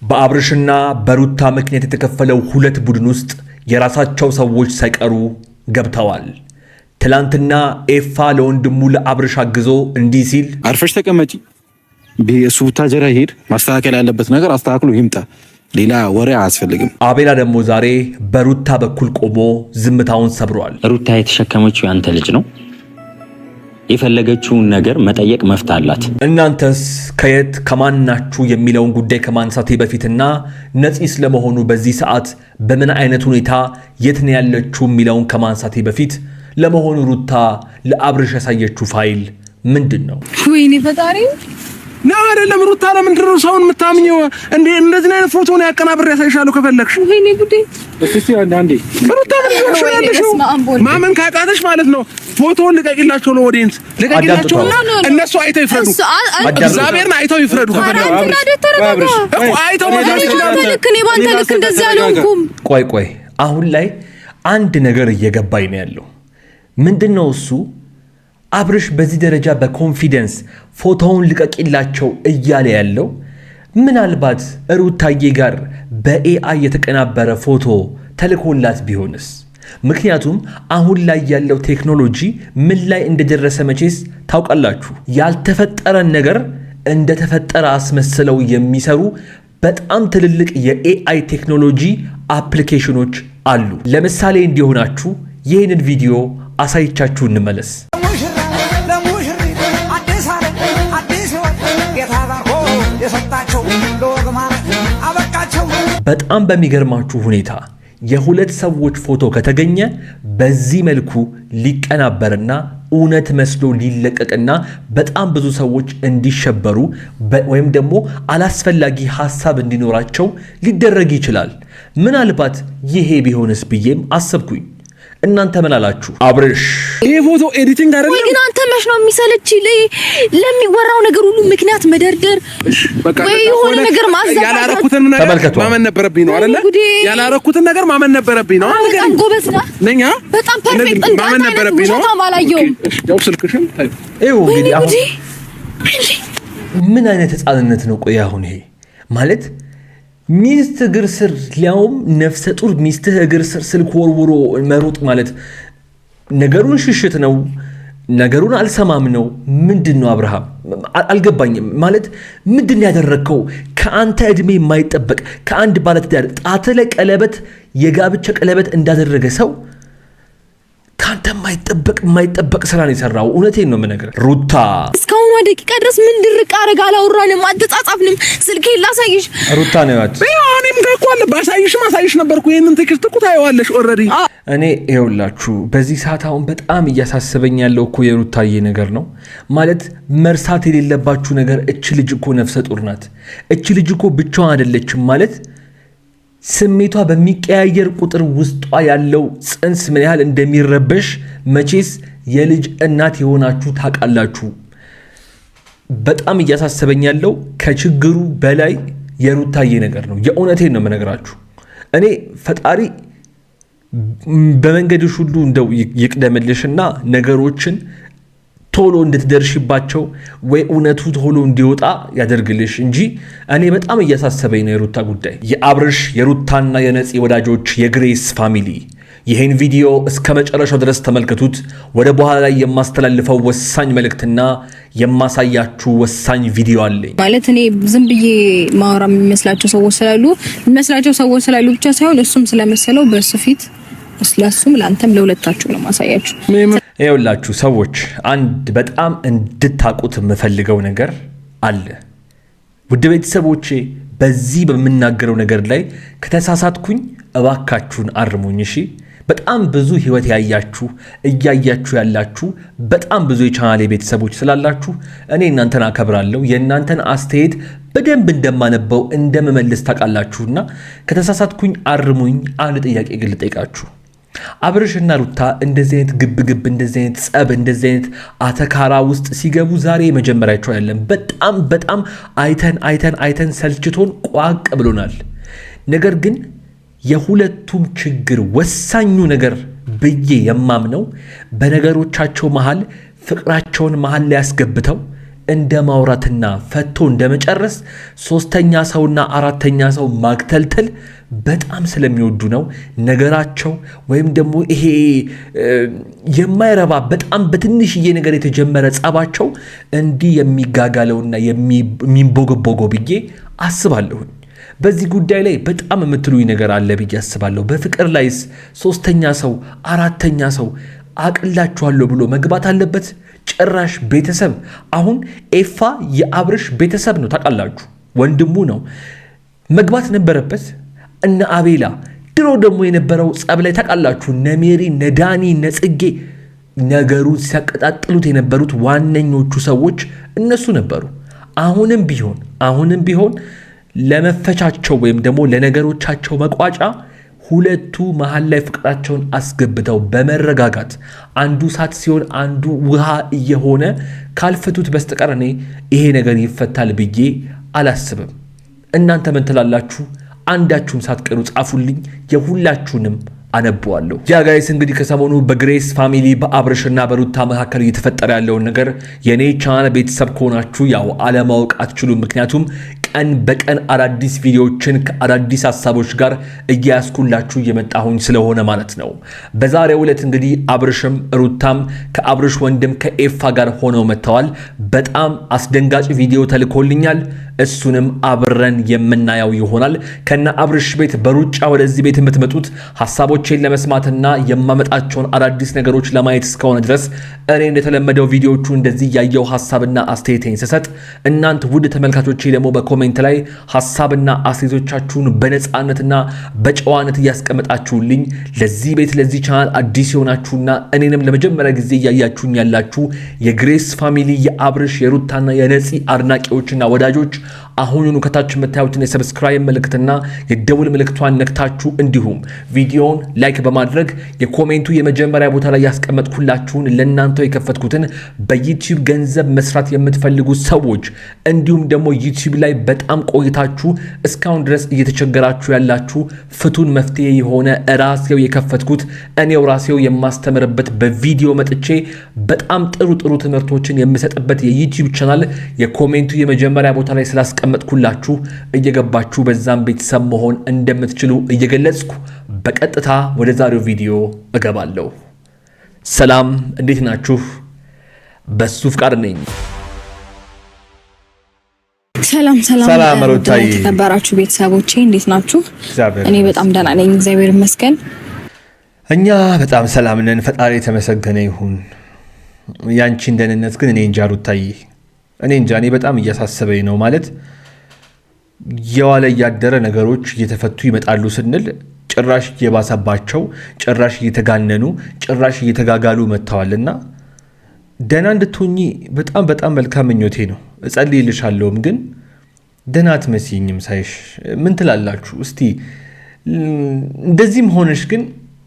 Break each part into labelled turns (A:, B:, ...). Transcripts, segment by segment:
A: በአብርሽና በሩታ ምክንያት የተከፈለው ሁለት ቡድን ውስጥ የራሳቸው ሰዎች ሳይቀሩ ገብተዋል። ትላንትና ኤፋ ለወንድሙ ለአብርሽ አግዞ እንዲህ ሲል
B: አርፈሽ ተቀመጪ፣ በሱ ታጀራ ሄድ፣ ማስተካከል ያለበት ነገር አስተካክሎ ይምጣ፣ ሌላ ወሬ አያስፈልግም።
A: አቤላ ደግሞ ዛሬ በሩታ በኩል ቆሞ ዝምታውን ሰብሯል።
C: ሩታ የተሸከመችው ያንተ ልጅ ነው። የፈለገችውን ነገር መጠየቅ መፍት አላት።
A: እናንተስ ከየት ከማናችሁ የሚለውን ጉዳይ ከማንሳቴ በፊትና ነፂ ስለመሆኑ በዚህ ሰዓት በምን አይነት ሁኔታ የት ነው ያለችው የሚለውን ከማንሳቴ በፊት ለመሆኑ ሩታ ለአብርሽ ያሳየችው ፋይል ምንድነው?
D: ወይኔ ፈጣሪ
B: ነው አይደለም። ሩታ ለምንድን ነው ሰውን የምታምኘው? እንደዚህ አይነት ፎቶ ነው ያቀናብሬ ያሳይሻለሁ ከፈለግሽ።
D: ወይኔ ጉዴ!
B: እስቲ አንዴ ሩታ ምን ያለሽው? ማመን ካቃተሽ ማለት ነው ፎቶውን ልቀቂላቸው፣ ለኦዲየንስ ልቀቂላቸው፣ እነሱ አይተው ይፍረዱ። እግዚአብሔርን አይተው ይፍረዱ። አይተው ማለት ይችላል።
D: ልክ ነው ባንተ ልክ እንደዚህ አልሆንኩም።
A: ቆይ አሁን ላይ አንድ ነገር እየገባኝ ነው ያለው። ምንድነው እሱ? አብርሽ በዚህ ደረጃ በኮንፊደንስ ፎቶውን ልቀቂላቸው እያለ ያለው ምናልባት ሩታዬ ጋር በኤአይ የተቀናበረ ፎቶ ተልኮላት ቢሆንስ? ምክንያቱም አሁን ላይ ያለው ቴክኖሎጂ ምን ላይ እንደደረሰ መቼስ ታውቃላችሁ። ያልተፈጠረን ነገር እንደተፈጠረ አስመስለው የሚሰሩ በጣም ትልልቅ የኤአይ ቴክኖሎጂ አፕሊኬሽኖች አሉ። ለምሳሌ እንዲሆናችሁ ይህንን ቪዲዮ አሳይቻችሁ እንመለስ። በጣም በሚገርማችሁ ሁኔታ የሁለት ሰዎች ፎቶ ከተገኘ በዚህ መልኩ ሊቀናበርና እውነት መስሎ ሊለቀቅና በጣም ብዙ ሰዎች እንዲሸበሩ ወይም ደግሞ አላስፈላጊ ሐሳብ እንዲኖራቸው ሊደረግ ይችላል። ምናልባት ይሄ ቢሆንስ ብዬም አሰብኩኝ። እናንተ ምን አላችሁ? አብርሽ
B: ይሄ ፎቶ ኤዲቲንግ አይደለም
D: ወይ? ግን አንተ መች ነው የሚሰለች ለሚወራው ነገር ሁሉ ምክንያት መደርደር ወይ የሆነ ነገር ማዘጋጀት?
B: ያላረኩትን ነገር ማመን ነበረብኝ ነው አይደለ? ያላረኩትን ነገር ማመን ነበረብኝ ነው።
D: በጣም ጎበዝ ነህ። በጣም ፐርፌክት
B: ማመን ነበረብኝ ነው።
D: አላየሁም።
B: ያው ስልክሽም
A: ይኸው እንግዲህ አሁን ምን አይነት ህፃንነት ነው? ቆይ አሁን ይሄ ማለት ሚስት እግር ስር ሊያውም ነፍሰ ጡር ሚስትህ እግር ስር ስልክ ወርውሮ መሮጥ ማለት ነገሩን ሽሽት ነው። ነገሩን አልሰማም ነው። ምንድነው አብርሃም? አልገባኝም። ማለት ምንድነው ያደረከው? ከአንተ እድሜ የማይጠበቅ ከአንድ ባለትዳር ጣት ላይ ቀለበት የጋብቻ ቀለበት እንዳደረገ ሰው ካንተ የማይጠበቅ ስራ ነው የሰራው። እውነቴን ነው የምነግርህ ሩታ።
D: እስካሁን ደቂቃ ድረስ ምን ድርቅ አረጋ አላወራንም፣ አልተጻጻፍንም። ስልኬን ላሳይሽ
A: ሩታ ነው ያት
B: እኔም ጋር ማሳይሽ ነበርኩ። ይሄንን ቴክስት እኮ ታየዋለሽ ኦልሬዲ።
A: እኔ ይኸውላችሁ በዚህ ሰዓት አሁን በጣም እያሳሰበኝ ያለው እኮ የሩታዬ ነገር ነው። ማለት መርሳት የሌለባችሁ ነገር እች ልጅ እኮ ነፍሰ ጡር ናት። እች ልጅ እኮ ብቻዋን አይደለችም። ማለት ስሜቷ በሚቀያየር ቁጥር ውስጧ ያለው ጽንስ ምን ያህል እንደሚረበሽ መቼስ የልጅ እናት የሆናችሁ ታውቃላችሁ። በጣም እያሳሰበኝ ያለው ከችግሩ በላይ የሩታዬ ነገር ነው። የእውነቴን ነው የምነግራችሁ። እኔ ፈጣሪ በመንገድሽ ሁሉ እንደው ይቅደምልሽና ነገሮችን ቶሎ እንድትደርሽባቸው ወይ እውነቱ ቶሎ እንዲወጣ ያደርግልሽ እንጂ እኔ በጣም እያሳሰበኝ ነው የሩታ ጉዳይ። የአብርሽ የሩታና የነፂ ወዳጆች የግሬስ ፋሚሊ ይህን ቪዲዮ እስከ መጨረሻው ድረስ ተመልከቱት። ወደ በኋላ ላይ የማስተላልፈው ወሳኝ መልእክትና የማሳያችሁ ወሳኝ ቪዲዮ አለኝ።
D: ማለት እኔ ዝም ብዬ ማወራ የሚመስላቸው ሰዎች ስላሉ ብቻ ሳይሆን እሱም ስለመሰለው በሱ ፊት ስለሱም ለአንተም ለሁለታችሁ ነው ማሳያችሁ።
A: ይኸውላችሁ ሰዎች አንድ በጣም እንድታቁት የምፈልገው ነገር አለ። ውድ ቤተሰቦቼ በዚህ በምናገረው ነገር ላይ ከተሳሳትኩኝ እባካችሁን አርሙኝ እሺ። በጣም ብዙ ህይወት እያያችሁ ያላችሁ በጣም ብዙ የቻናሌ ቤተሰቦች ስላላችሁ እኔ እናንተን አከብራለሁ። የእናንተን አስተያየት በደንብ እንደማነበው እንደመመልስ ታውቃላችሁና ከተሳሳትኩኝ አርሙኝ። አንድ ጥያቄ ግን ልጠይቃችሁ። አብርሽና ሩታ እንደዚህ አይነት ግብግብ፣ እንደዚህ አይነት ጸብ፣ እንደዚህ አይነት አተካራ ውስጥ ሲገቡ ዛሬ መጀመሪያቸው አይደለም። በጣም አይተን ሰልችቶን ቋቅ ብሎናል። ነገር ግን የሁለቱም ችግር ወሳኙ ነገር ብዬ የማምነው በነገሮቻቸው መሃል ፍቅራቸውን መሃል ላይ ያስገብተው እንደ ማውራትና ፈቶ እንደመጨረስ ሶስተኛ ሰውና አራተኛ ሰው ማክተልተል በጣም ስለሚወዱ ነው። ነገራቸው ወይም ደግሞ ይሄ የማይረባ በጣም በትንሽዬ ነገር የተጀመረ ጸባቸው እንዲህ የሚጋጋለውና የሚንቦገቦገው ብዬ አስባለሁኝ። በዚህ ጉዳይ ላይ በጣም የምትሉኝ ነገር አለ ብዬ አስባለሁ። በፍቅር ላይስ ሶስተኛ ሰው አራተኛ ሰው አቅላችኋለሁ ብሎ መግባት አለበት? ጭራሽ ቤተሰብ። አሁን ኤፋ የአብርሽ ቤተሰብ ነው ታውቃላችሁ፣ ወንድሙ ነው። መግባት ነበረበት። እነ አቤላ ድሮ ደግሞ የነበረው ጸብ ላይ ታውቃላችሁ፣ ነሜሪ ነዳኒ ነጽጌ ነገሩን ሲያቀጣጥሉት የነበሩት ዋነኞቹ ሰዎች እነሱ ነበሩ። አሁንም ቢሆን ለመፈቻቸው ወይም ደግሞ ለነገሮቻቸው መቋጫ ሁለቱ መሃል ላይ ፍቅራቸውን አስገብተው በመረጋጋት አንዱ እሳት ሲሆን አንዱ ውሃ እየሆነ ካልፈቱት በስተቀር እኔ ይሄ ነገር ይፈታል ብዬ አላስብም። እናንተ ምን ትላላችሁ? አንዳችሁም ሳትቀሩ ጻፉልኝ፣ የሁላችሁንም አነበዋለሁ። ያ ጋይስ እንግዲህ ከሰሞኑ በግሬስ ፋሚሊ በአብርሽና በሩታ መካከል እየተፈጠረ ያለውን ነገር የኔ ቻናል ቤተሰብ ከሆናችሁ ያው አለማወቅ አትችሉም። ምክንያቱም ቀን በቀን አዳዲስ ቪዲዮዎችን ከአዳዲስ ሀሳቦች ጋር እያያስኩላችሁ እየመጣሁኝ ስለሆነ ማለት ነው። በዛሬው ዕለት እንግዲህ አብርሽም ሩታም ከአብርሽ ወንድም ከኤፋ ጋር ሆነው መጥተዋል። በጣም አስደንጋጭ ቪዲዮ ተልኮልኛል። እሱንም አብረን የምናየው ይሆናል። ከነ አብርሽ ቤት በሩጫ ወደዚህ ቤት የምትመጡት ሀሳቦችን ለመስማትና የማመጣቸውን አዳዲስ ነገሮች ለማየት እስከሆነ ድረስ እኔ እንደተለመደው ቪዲዮቹ እንደዚህ ያየው ሀሳብና አስተያየቴን ስሰጥ እናንተ ውድ ተመልካቾቼ ደግሞ በኮሜንት ላይ ሀሳብና አስተያየቶቻችሁን በነፃነትና በጨዋነት እያስቀመጣችሁልኝ ለዚህ ቤት ለዚህ ቻናል አዲስ የሆናችሁና እኔንም ለመጀመሪያ ጊዜ እያያችሁኝ ያላችሁ የግሬስ ፋሚሊ የአብርሽ የሩታና የነፂ አድናቂዎችና ወዳጆች አሁኑኑ ከታች የምታዩትን የሰብስክራይብ ምልክትና የደውል ምልክቷን ነክታችሁ እንዲሁም ቪዲዮውን ላይክ በማድረግ የኮሜንቱ የመጀመሪያ ቦታ ላይ ያስቀመጥኩላችሁን ለእናንተው የከፈትኩትን በዩቲዩብ ገንዘብ መስራት የምትፈልጉ ሰዎች እንዲሁም ደግሞ ዩቲዩብ ላይ በጣም ቆይታችሁ እስካሁን ድረስ እየተቸገራችሁ ያላችሁ ፍቱን መፍትሄ የሆነ ራሴው የከፈትኩት እኔው ራሴው የማስተምርበት በቪዲዮ መጥቼ በጣም ጥሩ ትምህርቶችን የምሰጥበት የዩቲዩብ ቻናል የኮሜንቱ የመጀመሪያ ቦታ ላይ ስላስቀመጥኩላችሁ እየገባችሁ በዛም ቤተሰብ መሆን እንደምትችሉ እየገለጽኩ በቀጥታ ወደ ዛሬው ቪዲዮ እገባለሁ። ሰላም፣ እንዴት ናችሁ? በሱ ፍቃድ ነኝ።
D: ሰላም ሩታዬ፣ ተከበራችሁ ቤተሰቦቼ እንዴት ናችሁ? እኔ በጣም ደህና ነኝ፣ እግዚአብሔር ይመስገን።
A: እኛ በጣም ሰላም ነን፣ ፈጣሪ የተመሰገነ ይሁን። ያንቺን ደህንነት ግን እኔ እንጃ ሩታዬ፣ እኔ በጣም እያሳሰበኝ ነው። ማለት የዋለ ያደረ ነገሮች እየተፈቱ ይመጣሉ ስንል ጭራሽ እየባሰባቸው፣ ጭራሽ እየተጋነኑ፣ ጭራሽ እየተጋጋሉ መጥተዋልና ደህና እንድትሆኚ በጣም መልካም ምኞቴ ነው። እጸልይልሻለሁም። ግን ደህና አትመስይኝም ሳይሽ። ምን ትላላችሁ እስቲ? እንደዚህም ሆነሽ ግን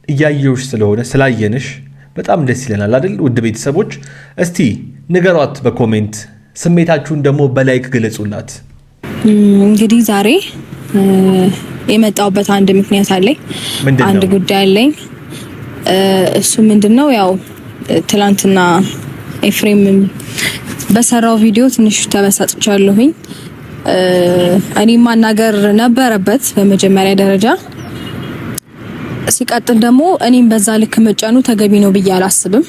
A: እያየሁሽ ስለሆነ ስላየንሽ በጣም ደስ ይለናል አይደል? ውድ ቤተሰቦች እስቲ ንገሯት በኮሜንት ስሜታችሁን ደግሞ በላይክ ገለጹላት።
D: እንግዲህ ዛሬ የመጣውበት አንድ ምክንያት አለኝ፣ አንድ ጉዳይ አለኝ። እሱ ምንድነው? ያው ትላንትና ኤፍሬም በሰራው ቪዲዮ ትንሽ ተበሳጭቻለሁኝ። እኔ ማናገር ነበረበት በመጀመሪያ ደረጃ። ሲቀጥል ደግሞ እኔም በዛ ልክ መጫኑ ተገቢ ነው ብዬ አላስብም።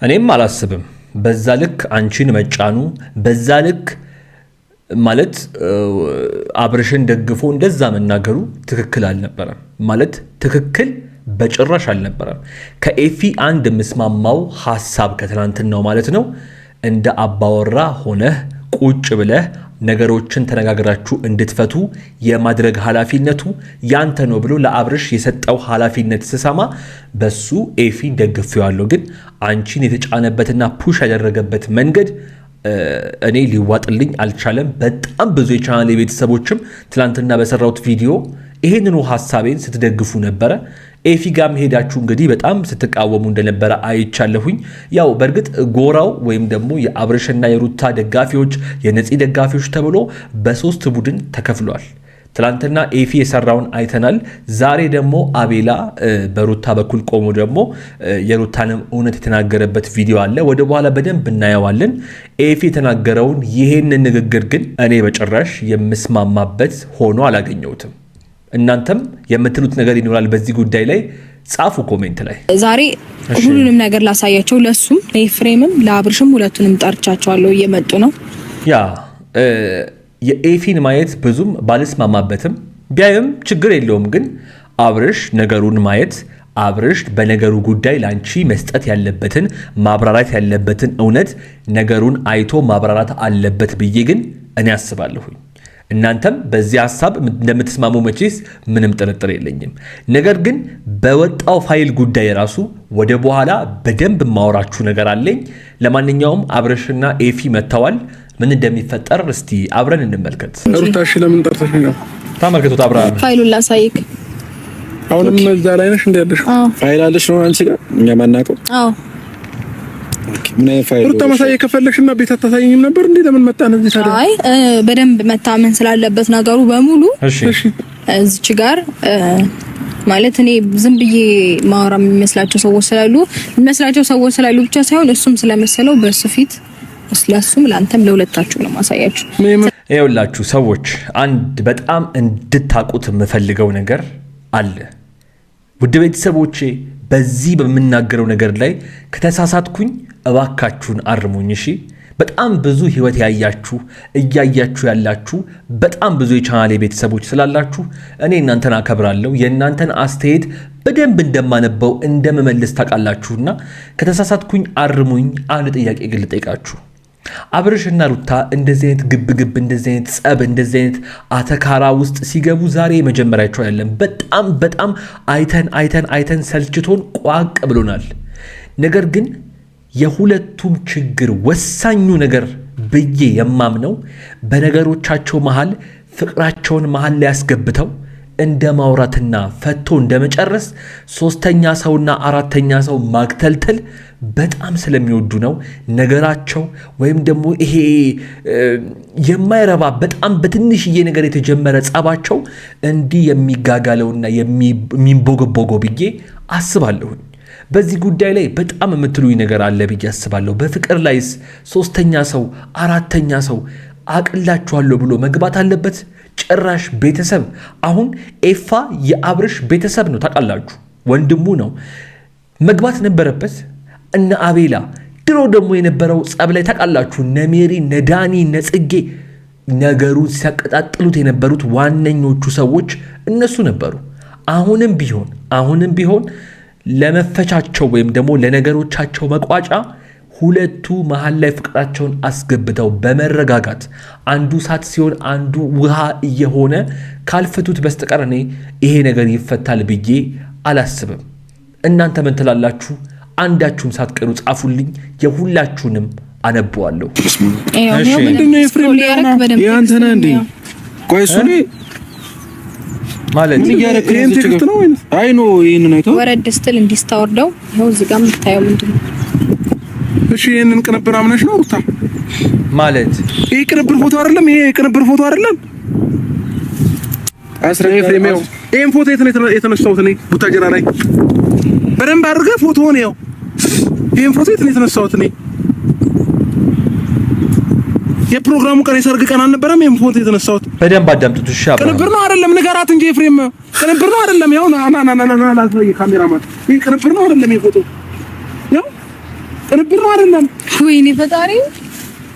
A: እኔም አላስብም። በዛ ልክ አንቺን መጫኑ፣ በዛ ልክ ማለት አብርሽን ደግፎ እንደዛ መናገሩ ትክክል አልነበረም። ማለት ትክክል በጭራሽ አልነበረም። ከኤፊ አንድ የምስማማው ሐሳብ ከትናንትናው ማለት ነው፣ እንደ አባወራ ሆነህ ቁጭ ብለህ ነገሮችን ተነጋግራችሁ እንድትፈቱ የማድረግ ኃላፊነቱ ያንተ ነው ብሎ ለአብርሽ የሰጠው ኃላፊነት ስሰማ በሱ ኤፊን ደግፌዋለሁ። ግን አንቺን የተጫነበትና ፑሽ ያደረገበት መንገድ እኔ ሊዋጥልኝ አልቻለም። በጣም ብዙ የቻናል ቤተሰቦችም ትላንትና በሰራሁት ቪዲዮ ይሄንኑ ሐሳቤን ስትደግፉ ነበረ። ኤፊ ጋር ሄዳችሁ እንግዲህ በጣም ስትቃወሙ እንደነበረ አይቻለሁኝ። ያው በእርግጥ ጎራው ወይም ደግሞ የአብርሽና የሩታ ደጋፊዎች፣ የነፂ ደጋፊዎች ተብሎ በሶስት ቡድን ተከፍሏል። ትላንትና ኤፊ የሰራውን አይተናል። ዛሬ ደግሞ አቤላ በሩታ በኩል ቆሞ ደግሞ የሩታንም እውነት የተናገረበት ቪዲዮ አለ። ወደ በኋላ በደንብ እናየዋለን። ኤፊ የተናገረውን ይሄንን ንግግር ግን እኔ በጭራሽ የምስማማበት ሆኖ አላገኘሁትም። እናንተም የምትሉት ነገር ይኖራል በዚህ ጉዳይ ላይ ጻፉ ኮሜንት ላይ። ዛሬ ሁሉንም ነገር ላሳያቸው፣ ለሱም ለኤፍሬምም ለአብርሽም ሁለቱንም ጠርቻቸዋለሁ፣ እየመጡ ነው። ያ የኤፊን ማየት ብዙም ባልስማማበትም ቢያይም ችግር የለውም። ግን አብርሽ ነገሩን ማየት አብርሽ በነገሩ ጉዳይ ላንቺ መስጠት ያለበትን ማብራራት ያለበትን እውነት ነገሩን አይቶ ማብራራት አለበት ብዬ ግን እኔ አስባለሁኝ። እናንተም በዚህ ሐሳብ እንደምትስማሙ መቼስ ምንም ጥርጥር የለኝም። ነገር ግን በወጣው ፋይል ጉዳይ ራሱ ወደ በኋላ በደንብ ማወራችሁ ነገር አለኝ። ለማንኛውም አብርሽና ኤፊ መተዋል። ምን እንደሚፈጠር እስቲ አብረን እንመልከት።
B: ሩታሽ ለምን ጠርተሽ ነው?
A: ተመልከቱት። አብርሃም
D: ፋይሉን ላሳይክ።
B: አሁንም እዛ ላይ ነሽ እንደ ያለሽ ፋይል አለሽ ነው አንቺ ጋር እኛ ማናውቀው? አዎ ምን ፋይል? ሩታ ማሳየት ከፈለግሽና ቤት አታሳየኝም ነበር እንዴ? ለምን መጣን እዚህ ታዲያ?
D: አይ በደንብ መታመን ስላለበት ነገሩ በሙሉ እሺ እዚች ጋር ማለት እኔ ዝም ብዬ ማወራ የሚመስላቸው ሰዎች ስላሉ ብቻ ሳይሆን እሱም ስለመሰለው በሱ ፊት ስለሱም ለአንተም ለሁለታችሁ ነው ማሳያችሁ።
A: ይኸውላችሁ ሰዎች አንድ በጣም እንድታቁት የምፈልገው ነገር አለ። ውድ ቤተሰቦቼ በዚህ በምናገረው ነገር ላይ ከተሳሳትኩኝ እባካችሁን አርሙኝ እሺ። በጣም ብዙ ህይወት ያያችሁ እያያችሁ ያላችሁ በጣም ብዙ የቻናሌ ቤተሰቦች ስላላችሁ እኔ እናንተን አከብራለሁ። የእናንተን አስተያየት በደንብ እንደማነበው እንደመመልስ ታውቃላችሁና ከተሳሳትኩኝ አርሙኝ። አንድ ጥያቄ ግን ልጠይቃችሁ። አብርሽና ሩታ እንደዚህ አይነት ግብግብ፣ እንደዚህ አይነት ጸብ፣ እንደዚህ አይነት አተካራ ውስጥ ሲገቡ ዛሬ መጀመሪያቸው አይደለም። በጣም አይተን ሰልችቶን ቋቅ ብሎናል። ነገር ግን የሁለቱም ችግር ወሳኙ ነገር ብዬ የማምነው በነገሮቻቸው መሃል ፍቅራቸውን መሃል ላይ ያስገብተው እንደ ማውራትና ፈቶ እንደመጨረስ ሶስተኛ ሰውና አራተኛ ሰው ማግተልተል በጣም ስለሚወዱ ነው። ነገራቸው ወይም ደግሞ ይሄ የማይረባ በጣም በትንሽዬ ነገር የተጀመረ ጸባቸው እንዲህ የሚጋጋለውና የሚንቦገቦገው ብዬ አስባለሁኝ። በዚህ ጉዳይ ላይ በጣም የምትሉኝ ነገር አለ ብዬ አስባለሁ። በፍቅር ላይስ ሶስተኛ ሰው አራተኛ ሰው አቅላችኋለሁ ብሎ መግባት አለበት? ጭራሽ ቤተሰብ። አሁን ኤፋ የአብርሽ ቤተሰብ ነው ታውቃላችሁ፣ ወንድሙ ነው። መግባት ነበረበት። እነ አቤላ ድሮ ደግሞ የነበረው ጸብ ላይ ታውቃላችሁ፣ ነሜሪ ነዳኒ ነጽጌ ነገሩን ሲያቀጣጥሉት የነበሩት ዋነኞቹ ሰዎች እነሱ ነበሩ። አሁንም ቢሆን ለመፈቻቸው ወይም ደግሞ ለነገሮቻቸው መቋጫ ሁለቱ መሃል ላይ ፍቅራቸውን አስገብተው በመረጋጋት አንዱ ሳት ሲሆን አንዱ ውሃ እየሆነ ካልፈቱት በስተቀር እኔ ይሄ ነገር ይፈታል ብዬ አላስብም። እናንተ ምን ትላላችሁ? አንዳችሁም ሳትቀሩ ጻፉልኝ፣ የሁላችሁንም አነበዋለሁ።
B: እሺ ምንድነው ኤፍሬም ያንተና እንዴ? ቆይ እሱ ማለት ይሄን ትክክል ነው ወይ? አይ ኖ ይሄንን አይተው
D: ወረድ ስትል እንዲስታወርደው ነው እዚህ ጋር የምታየው ምንድነው?
B: እሺ ይሄንን ቅንብር አምነሽ ነው ሩታ?
A: ማለት
B: ይሄ ቅንብር ፎቶ አይደለም? ይሄ ቅንብር ፎቶ አይደለም? አስረኝ ኤፍሬም፣ ይሄን ፎቶ የተነሳሁት እኔ ቡታጀራ ላይ በደንብ አድርገህ ፎቶውን ያው ይሄን ፎቶ የተነሳሁት እኔ የፕሮግራሙ ቀን የሰርግ ቀን አልነበረም? ይሄን ፎቶ የተነሳሁት
A: በደንብ አዳምጡት። እሺ
B: ቅንብር ነው አይደለም? ንገራት እንጂ ኤፍሬም፣ ቅንብር ነው አይደለም? ያው ና ላሳይ ካሜራማን፣ ይሄ ቅንብር ነው አይደለም? ይሄ ፎቶ ያው ቅንብር ነው አይደለም?
D: ወይኔ ፈጣሪ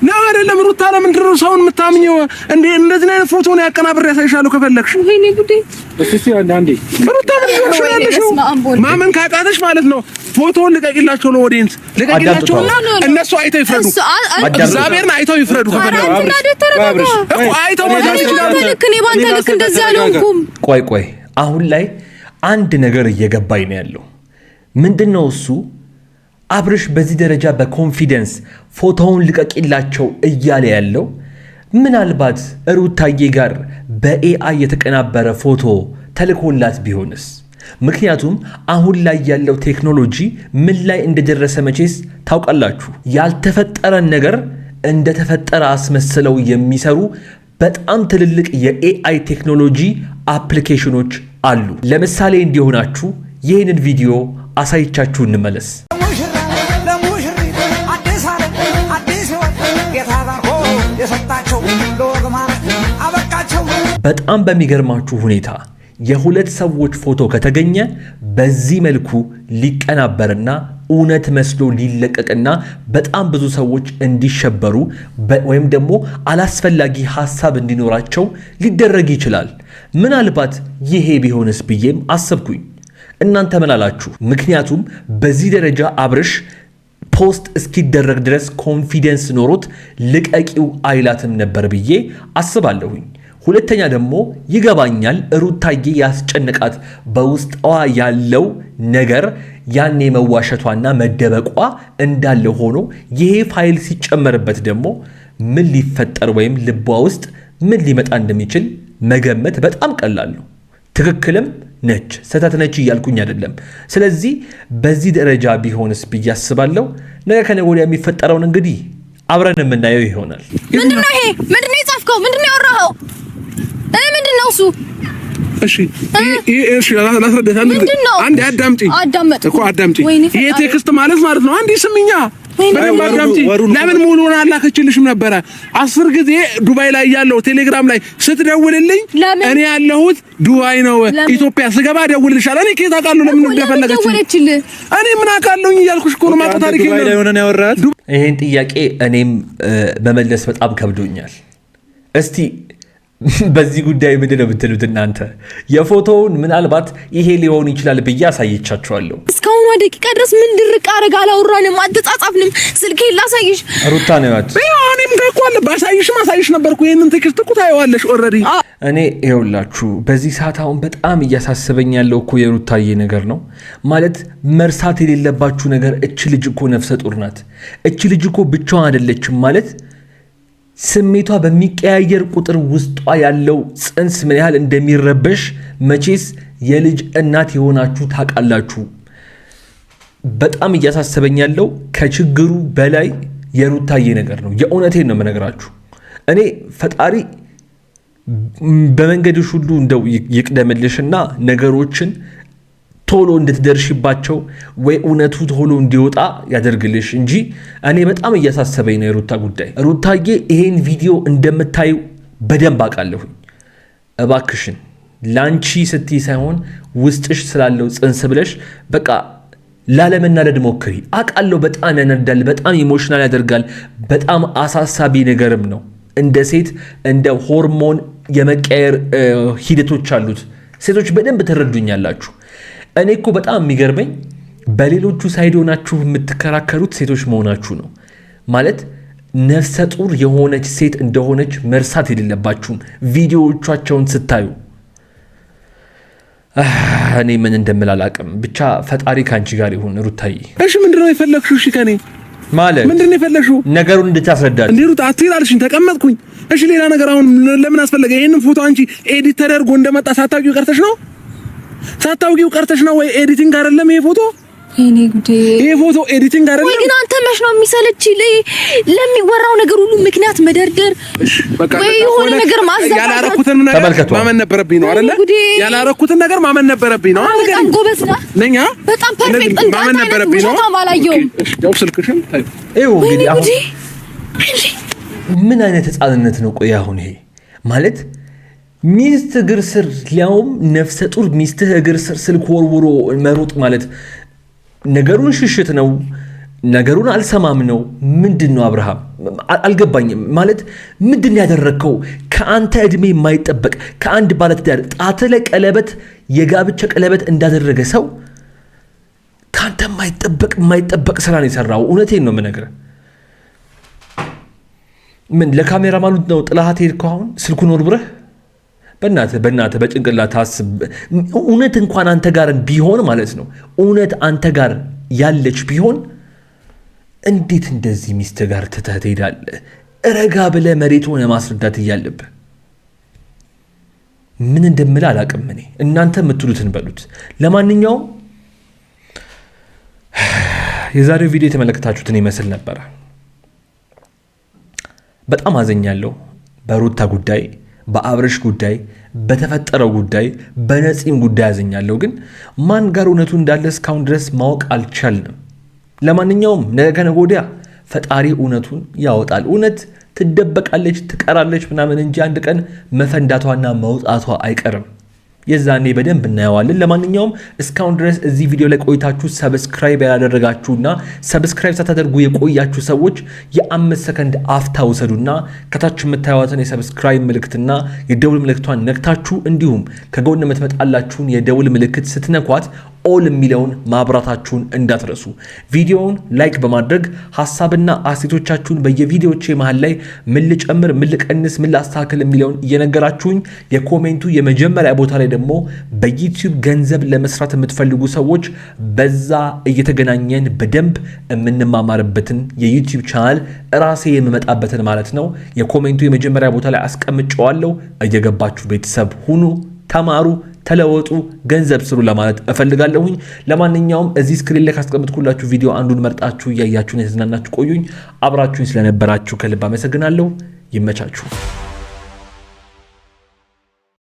B: ነው አይደለም? ሩታ ለምንድን ነው ሰውን የምታምኘው? እንደዚህ አይነት ፎቶ ነው ያቀናብሬ ያሳይሻለሁ ከፈለግሽ።
D: ወይኔ ጉዴ!
B: እስቲ አንዴ ሩታ ምን ነው ያለሽው? ማመን ካቃተሽ ማለት ነው ፎቶውን ልቀቂላቸው፣ ለኦዲየንስ ልቀቂላቸው፣ እነሱ አይተው ይፍረዱ። እግዚአብሔርን አይተው ይፍረዱ። አይተው ማለት ይችላል።
D: ልክ እኔ ባንተ ልክ እንደዚህ አልሆንኩም።
A: ቆይ አሁን ላይ አንድ ነገር እየገባኝ ነው ያለው። ምንድነው እሱ? አብርሽ በዚህ ደረጃ በኮንፊደንስ ፎቶውን ልቀቂላቸው እያለ ያለው ምናልባት ሩታዬ ጋር በኤአይ የተቀናበረ ፎቶ ተልኮላት ቢሆንስ? ምክንያቱም አሁን ላይ ያለው ቴክኖሎጂ ምን ላይ እንደደረሰ መቼስ ታውቃላችሁ። ያልተፈጠረን ነገር እንደተፈጠረ አስመስለው የሚሰሩ በጣም ትልልቅ የኤአይ ቴክኖሎጂ አፕሊኬሽኖች አሉ። ለምሳሌ እንዲሆናችሁ ይህንን ቪዲዮ አሳይቻችሁ እንመለስ። በጣም በሚገርማችሁ ሁኔታ የሁለት ሰዎች ፎቶ ከተገኘ በዚህ መልኩ ሊቀናበርና እውነት መስሎ ሊለቀቅና በጣም ብዙ ሰዎች እንዲሸበሩ ወይም ደግሞ አላስፈላጊ ሐሳብ እንዲኖራቸው ሊደረግ ይችላል። ምናልባት ይሄ ቢሆንስ ብዬም አሰብኩኝ። እናንተ ምን አላችሁ? ምክንያቱም በዚህ ደረጃ አብርሽ ፖስት እስኪደረግ ድረስ ኮንፊደንስ ኖሮት ልቀቂው አይላትም ነበር ብዬ አስባለሁኝ። ሁለተኛ ደግሞ ይገባኛል፣ ሩታዬ ያስጨነቃት በውስጧ ያለው ነገር ያኔ መዋሸቷና መደበቋ እንዳለ ሆኖ ይሄ ፋይል ሲጨመርበት ደግሞ ምን ሊፈጠር ወይም ልቧ ውስጥ ምን ሊመጣ እንደሚችል መገመት በጣም ቀላል ነው። ትክክልም ነች፣ ስህተት ነች እያልኩኝ አይደለም። ስለዚህ በዚህ ደረጃ ቢሆንስ ብዬ አስባለሁ። ነገ ከነገ ወዲያ የሚፈጠረውን እንግዲህ አብረን የምናየው ይሆናል።
D: ምንድነው ይሄ? ምንድነው የጻፍከው? ምንድነው ያወራኸው? ምንድነው እሱ? እሺ
B: ላስረዳት። አንዴ አዳምጪ እኮ አዳምጪ። ይሄ ቴክስት ማለት ነው። አንዴ ስሚኛ በደንብ አዳምጪ። ለምን ሙሉውን አላከችልሽም ነበረ? 10 ጊዜ ዱባይ ላይ ያለው ቴሌግራም ላይ ስትደውልልኝ እኔ ያለሁት ዱባይ ነው፣ ኢትዮጵያ ስገባ ደውልልሻለሁ። እኔ ከየት አውቃለሁ ለምን እንደፈለገች? እኔ ምን አውቃለሁኝ እያልኩሽ እኮ ነው። ማታ ታሪክ
C: ዱባይ ላይ ሆነን ያወራሁት
A: ይሄን ጥያቄ እኔም መመለስ በጣም ከብዶኛል። እስቲ በዚህ ጉዳይ ምንድን ነው የምትሉት እናንተ? የፎቶውን ምናልባት ይሄ ሊሆን ይችላል ብዬ አሳየቻችኋለሁ።
D: እስካሁን ደቂቃ ድረስ ምን ድርቅ አረጋ አላወራንም፣ አልተጻጻፍንም። ስልኬ ላሳይሽ
A: ሩታ ነው ያት
B: እኔም ደቋለ ባሳይሽ ነበርኩ። ይሄንን ቴክስት እኮ ታየዋለሽ ኦልሬዲ።
A: እኔ ይኸውላችሁ በዚህ ሰዓት አሁን በጣም እያሳሰበኝ ያለው እኮ የሩታዬ ነገር ነው። ማለት መርሳት የሌለባችሁ ነገር እች ልጅ እኮ ነፍሰ ጡር ናት። እች ልጅ እኮ ብቻዋን አይደለችም። ማለት ስሜቷ በሚቀያየር ቁጥር ውስጧ ያለው ጽንስ ምን ያህል እንደሚረበሽ መቼስ የልጅ እናት የሆናችሁ ታውቃላችሁ። በጣም እያሳሰበኝ ያለው ከችግሩ በላይ የሩታዬ ነገር ነው። የእውነቴን ነው የምነግራችሁ። እኔ ፈጣሪ በመንገድሽ ሁሉ እንደው ይቅደምልሽና ነገሮችን ቶሎ እንድትደርሽባቸው ወይ እውነቱ ቶሎ እንዲወጣ ያደርግልሽ እንጂ እኔ በጣም እያሳሰበኝ ነው የሩታ ጉዳይ። ሩታዬ ይሄን ቪዲዮ እንደምታዩ በደንብ አውቃለሁኝ። እባክሽን ላንቺ ስትይ ሳይሆን ውስጥሽ ስላለው ጽንስ ብለሽ በቃ ላለመናደድ ሞክሪ። አውቃለሁ በጣም ያነዳል፣ በጣም ኢሞሽናል ያደርጋል፣ በጣም አሳሳቢ ነገርም ነው። እንደ ሴት እንደ ሆርሞን የመቀየር ሂደቶች አሉት። ሴቶች በደንብ ትረዱኛላችሁ። እኔ እኮ በጣም የሚገርመኝ በሌሎቹ ሳይድ ሆናችሁ የምትከራከሩት ሴቶች መሆናችሁ ነው። ማለት ነፍሰ ጡር የሆነች ሴት እንደሆነች መርሳት የሌለባችሁም ቪዲዮዎቻቸውን ስታዩ። እኔ ምን እንደምል አላውቅም። ብቻ ፈጣሪ ካንቺ ጋር ይሁን ሩታዬ።
B: እሺ ምንድነው የፈለግሽው? እሺ ከኔ
A: ማለት
B: ምንድነው የፈለግሽው?
A: ነገሩን እንድታስረዳት።
B: እንዴ ሩታ አትይላልሽኝ፣ ተቀመጥኩኝ። እሺ ሌላ ነገር አሁን ለምን አስፈለገ? ይሄንን ፎቶ አንቺ ኤዲት ተደርጎ እንደመጣ ሳታውቂው ቀርተሽ ነው? ሳታውቂው ቀርተሽ ነው ወይ? ኤዲቲንግ አይደለም ይሄ ፎቶ?
D: እኔ ጉዴ!
B: ይሄ ፎቶ ኤዲቲንግ አይደለም
D: ወይ? ግን አንተ መች ነው የሚሰለች ለሚወራው ነገር ሁሉ ምክንያት መደርደር ወይ የሆነ ነገር ማዘጋጀት?
B: ያላረኩትን ነገር ማመን ነበረብኝ ነው አይደለ? ያላረኩትን ነገር ማመን ነበረብኝ ነው። አንተ
D: በጣም ጎበዝ ነህ።
B: ነኛ
D: በጣም ፐርፌክት
B: ማመን ነበረብኝ ነው።
D: እሺ
B: ያው ስልክሽን ታይ።
A: ይኸው እንግዲህ አሁን ምን አይነት ህፃንነት ነው? ቆይ አሁን ይሄ ማለት ሚስት እግር ስር ሊያውም ነፍሰ ጡር ሚስትህ እግር ስር ስልክ ወርውሮ መሮጥ ማለት ነገሩን ሽሽት ነው። ነገሩን አልሰማም ነው። ምንድን ነው አብርሃም? አልገባኝም። ማለት ምንድን ያደረግከው? ከአንተ ዕድሜ የማይጠበቅ ከአንድ ባለትዳር ጣት ላይ ቀለበት የጋብቻ ቀለበት እንዳደረገ ሰው ከአንተ የማይጠበቅ ስራ ነው የሰራው። እውነቴን ነው የምነግርህ። ምን ለካሜራ ማሉት ነው ጥላሃት ሄድከው? አሁን ስልኩን ወርውረህ በእናትህ በጭንቅላት አስብ። እውነት እንኳን አንተ ጋር ቢሆን ማለት ነው እውነት አንተ ጋር ያለች ቢሆን እንዴት እንደዚህ ሚስት ጋር ትተህ ትሄዳለህ? ረጋ ብለህ መሬት ሆነ ማስረዳት እያለብህ ምን እንደምልህ አላቅም። እኔ እናንተ የምትሉትን በሉት። ለማንኛውም የዛሬው ቪዲዮ የተመለከታችሁትን ይመስል ነበረ። በጣም አዘኛለሁ። በሩታ ጉዳይ፣ በአብርሽ ጉዳይ፣ በተፈጠረው ጉዳይ፣ በነፂም ጉዳይ ያዘኛለሁ። ግን ማን ጋር እውነቱ እንዳለ እስካሁን ድረስ ማወቅ አልቻልንም። ለማንኛውም ነገ ከነገ ወዲያ ፈጣሪ እውነቱን ያወጣል። እውነት ትደበቃለች፣ ትቀራለች ምናምን እንጂ አንድ ቀን መፈንዳቷና መውጣቷ አይቀርም። የዛኔ በደንብ እናየዋለን። ለማንኛውም እስካሁን ድረስ እዚህ ቪዲዮ ላይ ቆይታችሁ ሰብስክራይብ ያላደረጋችሁና ሰብስክራይብ ሳታደርጉ የቆያችሁ ሰዎች የ5 ሰከንድ አፍታ ውሰዱና ከታች የምታዩዋትን የሰብስክራይብ ምልክትና የደውል ምልክቷን ነክታችሁ እንዲሁም ከጎን የምትመጣላችሁን የደውል ምልክት ስትነኳት ኦል የሚለውን ማብራታችሁን እንዳትረሱ። ቪዲዮውን ላይክ በማድረግ ሐሳብና አስተያየቶቻችሁን በየቪዲዮቼ መሃል ላይ ምን ልጨምር፣ ምን ልቀንስ፣ ምን ላስተካክል የሚለውን እየነገራችሁኝ የኮሜንቱ የመጀመሪያ ቦታ ላይ ደግሞ በዩቲዩብ ገንዘብ ለመስራት የምትፈልጉ ሰዎች በዛ እየተገናኘን በደንብ የምንማማርበትን የዩቲዩብ ቻናል ራሴ የምመጣበትን ማለት ነው የኮሜንቱ የመጀመሪያ ቦታ ላይ አስቀምጨዋለሁ። እየገባችሁ ቤተሰብ ሁኑ፣ ተማሩ፣ ተለወጡ፣ ገንዘብ ስሩ ለማለት እፈልጋለሁኝ። ለማንኛውም እዚህ ስክሪን ላይ ካስቀምጥኩላችሁ ቪዲዮ አንዱን መርጣችሁ እያያችሁን የተዝናናችሁ ቆዩኝ። አብራችሁኝ ስለነበራችሁ ከልብ አመሰግናለሁ። ይመቻችሁ።